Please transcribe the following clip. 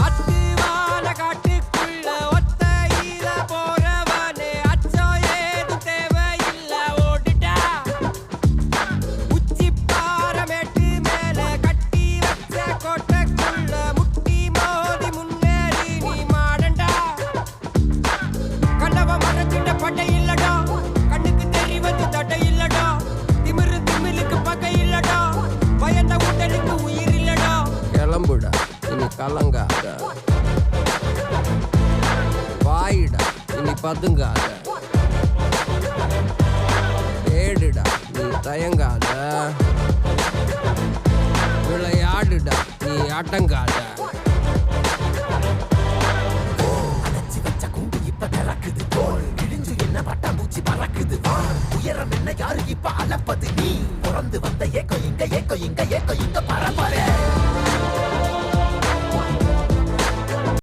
அத்துவான காட்டுக்குள்ள ஒத்தையில போறவனே அச்சம் ஏதும் தேவையில்ல ஓடுடா. உச்சி பாரமேட்டு மேல கட்டி வச்ச கோட்டைக்குள்ள முட்டி மோதி முன்னேறி நீ மாடண்டா. கண்டவ மறைச்சிட்ட பட்டை இல்லடா, கண்ணுக்கு தெரிவது தட்டை இல்லடா. திமிரு திமிலுக்கு பகை இல்லடா, பயந்த உடலுக்கு உயிர் இல்லடா. கிளம்புடா இனி கலங்காத, வாயிடா இனி பதுங்காத, தேடுடா நீ தயங்காத, விளையாடுடா நீ அடங்காத. பட்டாம்பூச்சி பறக்குது உயரம் என்ன யாரு இப்ப அளப்பது நீ பிறந்து வந்த ஏக்கோ இங்க பரம்பரை